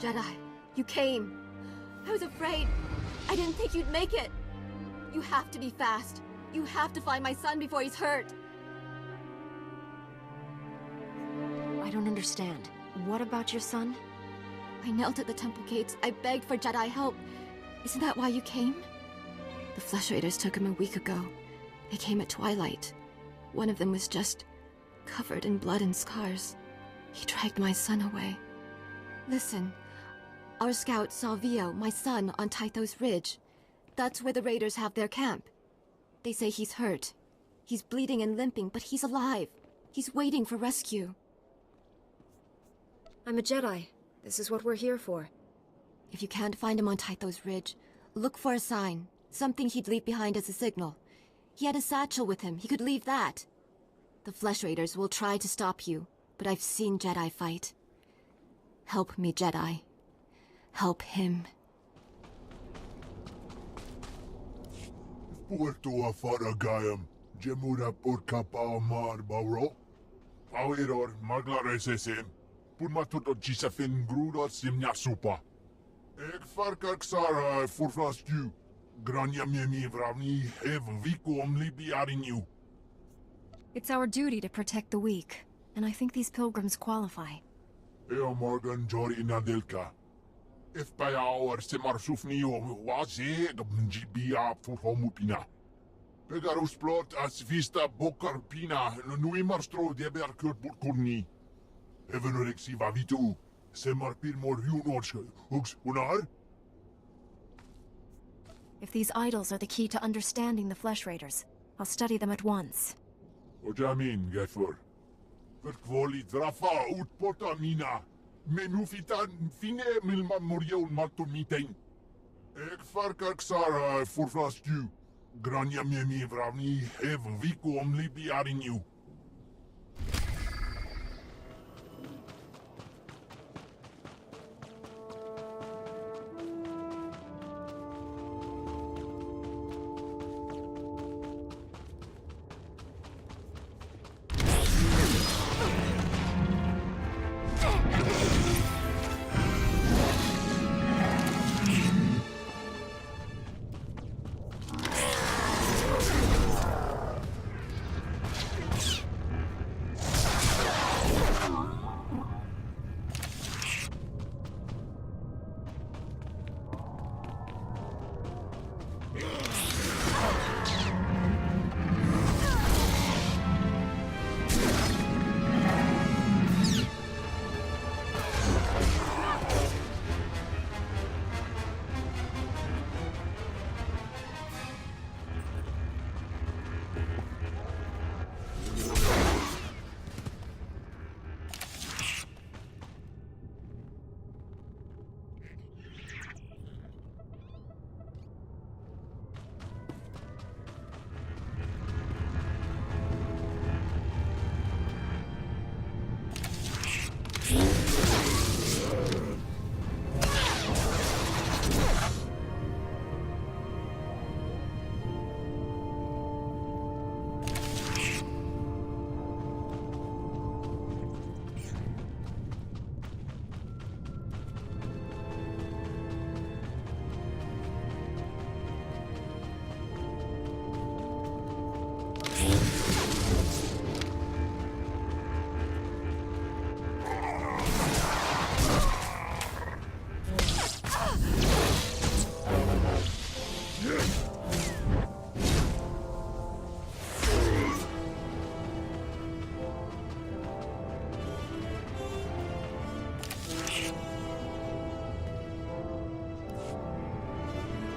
Jedi, you came. I was afraid. I didn't think you'd make it. You have to be fast. You have to find my son before he's hurt. I don't understand. What about your son? I knelt at the temple gates. I begged for Jedi help. Isn't that why you came? The Flesh Raiders took him a week ago. They came at twilight. One of them was just covered in blood and scars. He dragged my son away. Listen, our scout saw Vio, my son, on Tythos Ridge. That's where the Raiders have their camp. They say he's hurt. He's bleeding and limping, but he's alive. He's waiting for rescue. I'm a Jedi. This is what we're here for. If you can't find him on Tythos Ridge, look for a sign. Something he'd leave behind as a signal. He had a satchel with him. He could leave that. The Flesh Raiders will try to stop you, but I've seen Jedi fight. Help me, Jedi. Help him. Puerto Faragayam, Jemura Porkapa Mar Bauro. Power Maglaresem, Purmatuto Gisafin Gruda Simnia Supa. Ek Farkak Sara Furflasku, Grania Mimi Vravni, Hev Vico Omlibi Arinu. It's our duty to protect the weak, and I think these pilgrims qualify. Eo Morgan Jori Nadelka. If by our Semarsufnio was it Mjibia for Homupina. Pegarus plot as Vista Bocarpina, Nuimarstro de Berkurt Burkurni. Evenorexi Vavitu, Semarpir Moriunoch, Ux Unar? If these idols are the key to understanding the Flesh Raiders, I'll study them at once. Ojamin, Gefur. Verkvoli Drafa ut Potamina. Menufitan fine milma morion maltomitein. Ek farkak Sara Furflasku. Grania Mimi Vravni, Hev Vico Omlibi Arinu.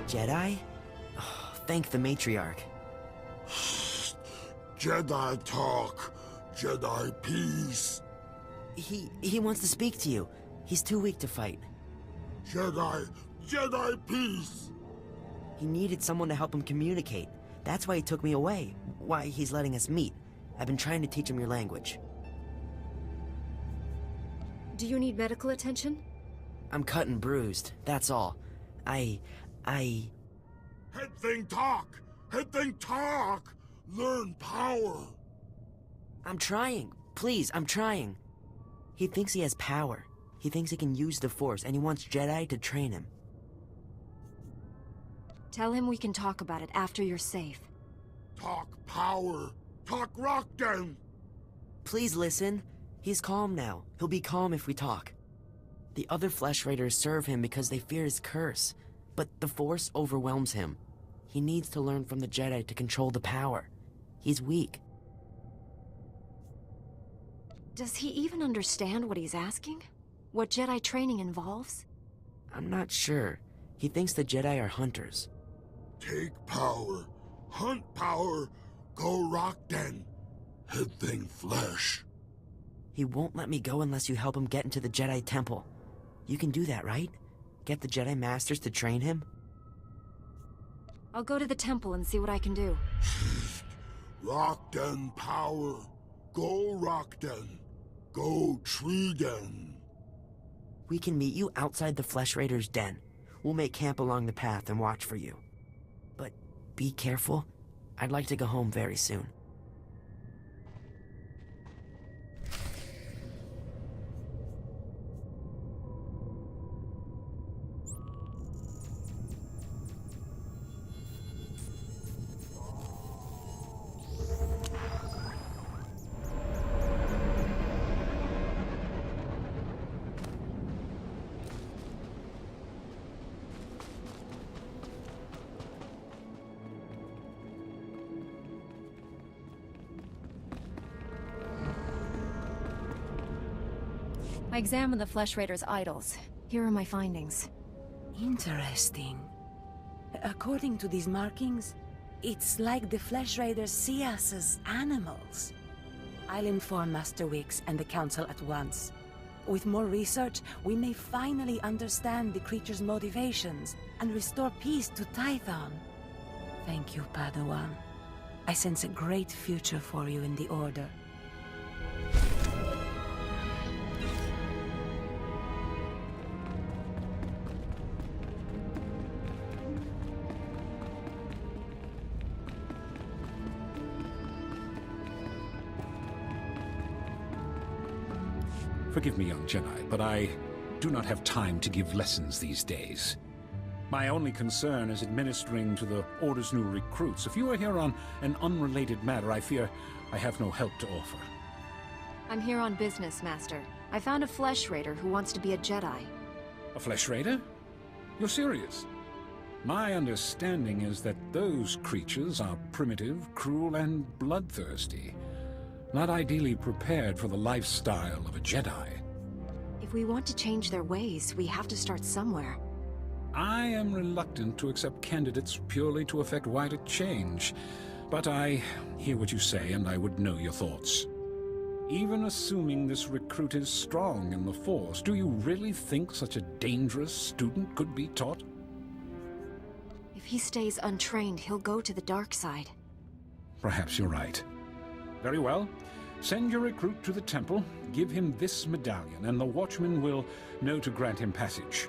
Jedi? Oh, thank the Matriarch. Jedi talk. Jedi peace. He wants to speak to you. He's too weak to fight. Jedi peace. He needed someone to help him communicate. That's why he took me away. Why he's letting us meet. I've been trying to teach him your language. Do you need medical attention? I'm cut and bruised, that's all. Head thing talk. Head thing talk. Learn power. I'm trying. Please, I'm trying. He thinks he has power. He thinks he can use the Force, and he wants Jedi to train him. Tell him we can talk about it after you're safe. Talk power. Talk Rockden. Please listen. He's calm now. He'll be calm if we talk. The other Flesh Raiders serve him because they fear his curse. But the Force overwhelms him. He needs to learn from the Jedi to control the power. He's weak. Does he even understand what he's asking? What Jedi training involves? I'm not sure. He thinks the Jedi are hunters. Take power. Hunt power. Go Rockden. Head thing flesh. He won't let me go unless you help him get into the Jedi Temple. You can do that, right? Get the Jedi Masters to train him? I'll go to the temple and see what I can do. Rockden power. Go Rockden. Go Treeden. We can meet you outside the Flesh Raiders' den. We'll make camp along the path and watch for you. But be careful. I'd like to go home very soon. I examined the Flesh Raiders' idols. Here are my findings. Interesting. According to these markings, it's like the Flesh Raiders see us as animals. I'll inform Master Wix and the Council at once. With more research, we may finally understand the creature's motivations and restore peace to Tython. Thank you, Padawan. I sense a great future for you in the Order. Forgive me, young Jedi, but I do not have time to give lessons these days. My only concern is administering to the Order's new recruits. If you are here on an unrelated matter, I fear I have no help to offer. I'm here on business, Master. I found a Flesh Raider who wants to be a Jedi. A Flesh Raider? You're serious? My understanding is that those creatures are primitive, cruel, and bloodthirsty. Not ideally prepared for the lifestyle of a Jedi. If we want to change their ways, we have to start somewhere. I am reluctant to accept candidates purely to effect wider change, but I hear what you say and I would know your thoughts. Even assuming this recruit is strong in the Force, do you really think such a dangerous student could be taught? If he stays untrained, he'll go to the dark side. Perhaps you're right. Very well. Send your recruit to the temple, give him this medallion, and the Watchman will know to grant him passage.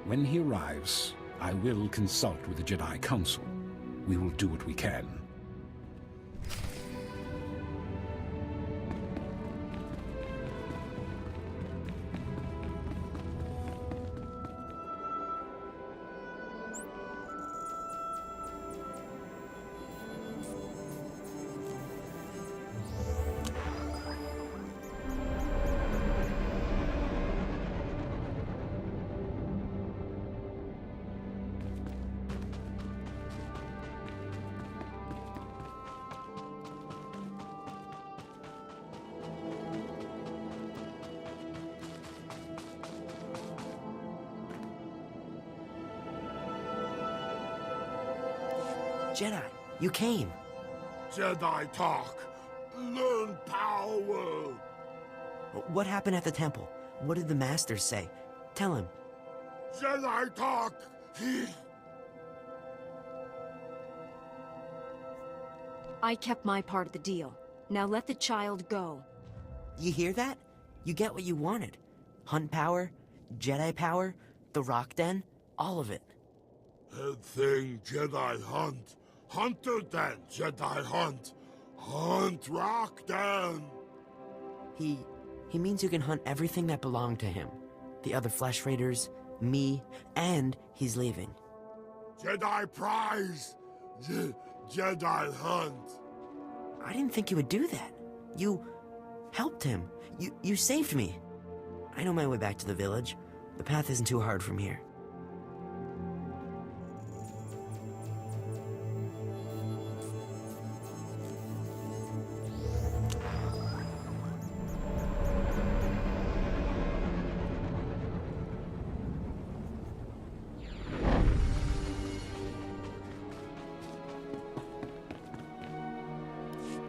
When he arrives, I will consult with the Jedi Council. We will do what we can. Jedi, you came. Jedi talk. Learn power. What happened at the temple? What did the Masters say? Tell him. Jedi talk. I kept my part of the deal. Now let the child go. You hear that? You get what you wanted. Hunt power, Jedi power, the Rock Den, all of it. Head thing Jedi hunt. Hunter Den Jedi hunt. Hunt Rock Den. He means you can hunt everything that belonged to him. the other Flesh Raiders, me, and he's leaving. Jedi prize! Jedi hunt! I didn't think you would do that. You helped him. You saved me. I know my way back to the village. The path isn't too hard from here.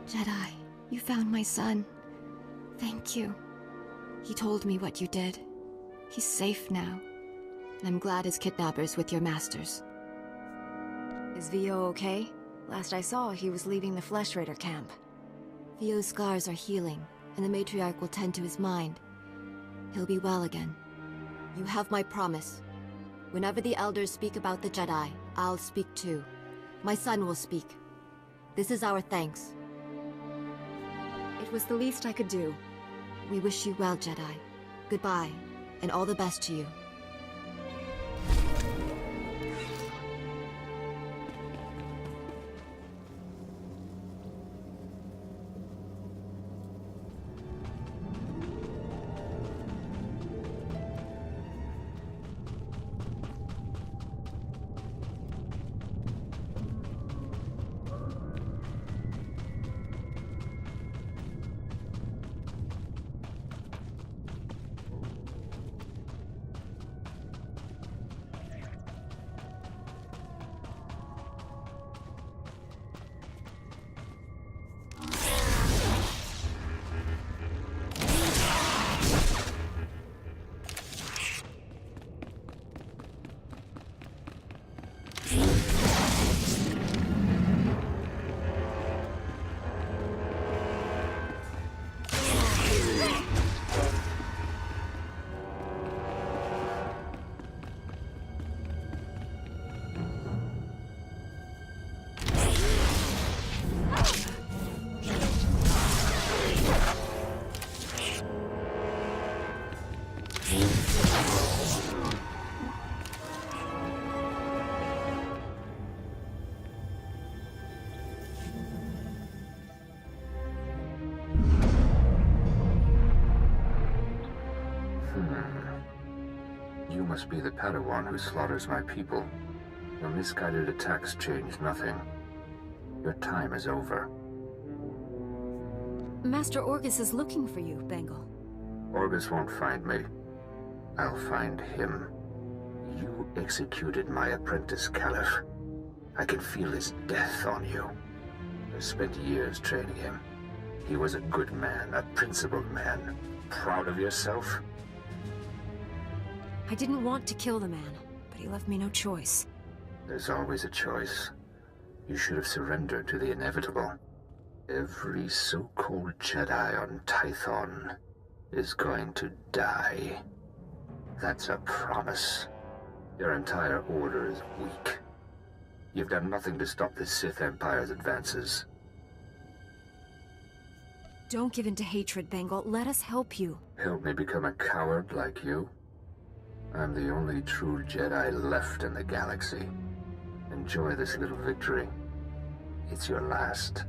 Jedi, you found my son. Thank you. He told me what you did. He's safe now. And I'm glad his kidnapper's with your masters. Is Vio okay? Last I saw, he was leaving the Flesh Raider camp. Vio's scars are healing, and the Matriarch will tend to his mind. He'll be well again. You have my promise. Whenever the Elders speak about the Jedi, I'll speak too. My son will speak. This is our thanks. It was the least I could do. We wish you well, Jedi. Goodbye, and all the best to you. You must be the Padawan who slaughters my people. Your misguided attacks change nothing. Your time is over. Master Orgus is looking for you, Bengel. Orgus won't find me. I'll find him. You executed my apprentice, Kaleth. I can feel his death on you. I spent years training him. He was a good man, a principled man. Proud of yourself? I didn't want to kill the man, but he left me no choice. There's always a choice. You should have surrendered to the inevitable. Every so-called Jedi on Tython is going to die. That's a promise. Your entire order is weak. You've done nothing to stop the Sith Empire's advances. Don't give in to hatred, Bengel. Let us help you. Help me become a coward like you? I'm the only true Jedi left in the galaxy. Enjoy this little victory. It's your last.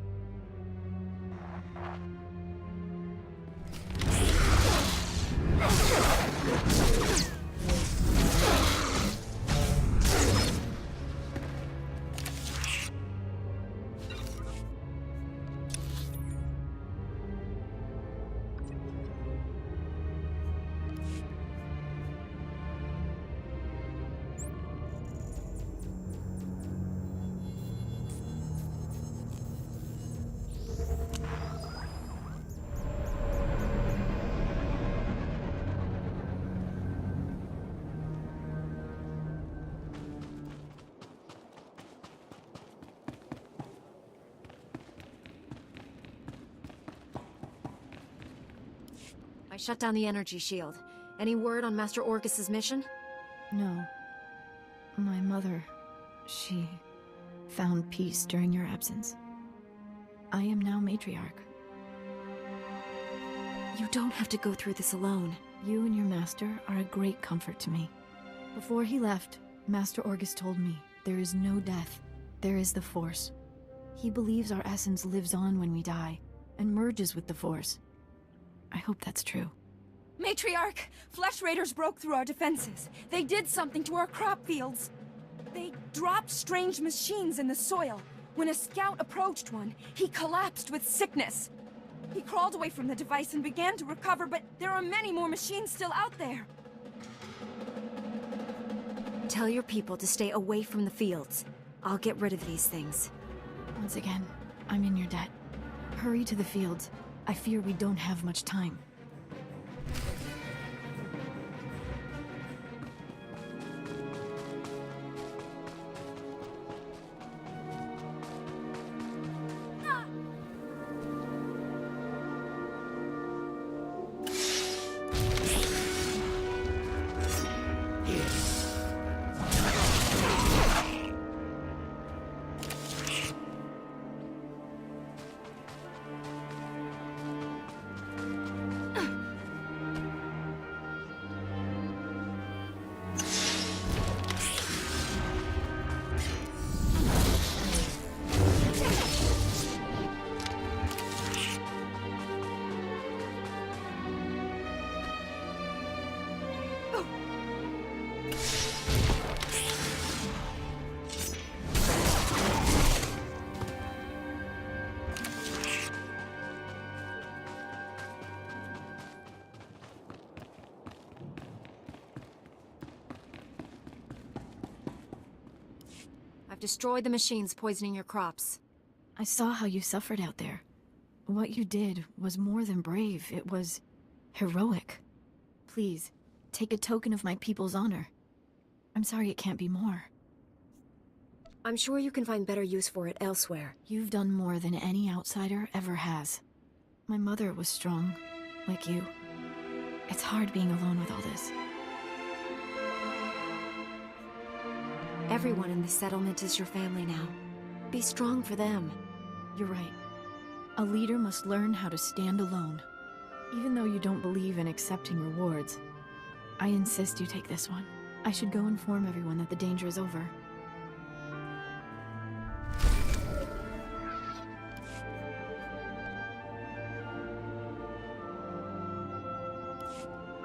I shut down the energy shield. Any word on Master Orgus's mission? No. My mother, she found peace during your absence. I am now Matriarch. You don't have to go through this alone. You and your master are a great comfort to me. Before he left, Master Orgus told me there is no death. There is the Force. He believes our essence lives on when we die, and merges with the Force. I hope that's true. Matriarch! Flesh Raiders broke through our defenses. They did something to our crop fields. They dropped strange machines in the soil. When a scout approached one, he collapsed with sickness. He crawled away from the device and began to recover, but there are many more machines still out there. Tell your people to stay away from the fields. I'll get rid of these things. Once again, I'm in your debt. Hurry to the fields. I fear we don't have much time. I've destroyed the machines poisoning your crops. I saw how you suffered out there. What you did was more than brave. It was heroic. Please, take a token of my people's honor. I'm sorry it can't be more. I'm sure you can find better use for it elsewhere. You've done more than any outsider ever has. My mother was strong, like you. It's hard being alone with all this. Everyone in the settlement is your family now. Be strong for them. You're right. A leader must learn how to stand alone. Even though you don't believe in accepting rewards, I insist you take this one. I should go inform everyone that the danger is over.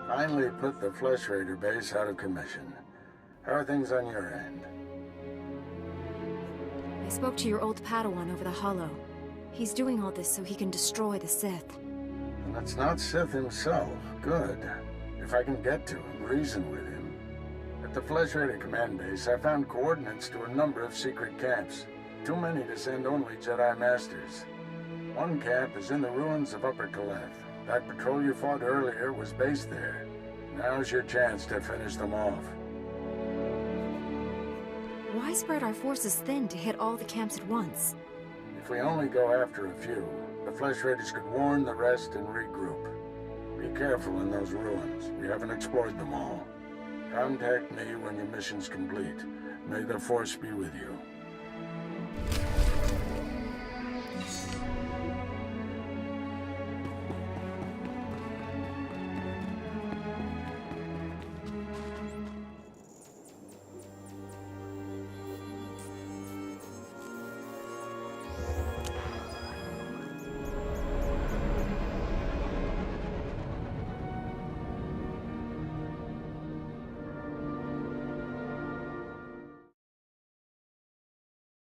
Finally put the Flesh Raider base out of commission. How are things on your end? I spoke to your old Padawan over the Hollow. He's doing all this so he can destroy the Sith. And it's not Sith himself. Good. If I can get to him, reason with him. At the Flesh Raider command base, I found coordinates to a number of secret camps. Too many to send only Jedi Masters. One camp is in the ruins of Upper Kaleth. That patrol you fought earlier was based there. Now's your chance to finish them off. Why spread our forces thin to hit all the camps at once? If we only go after a few, the Flesh Raiders could warn the rest and regroup. Be careful in those ruins. We haven't explored them all. Contact me when your mission's complete. May the Force be with you.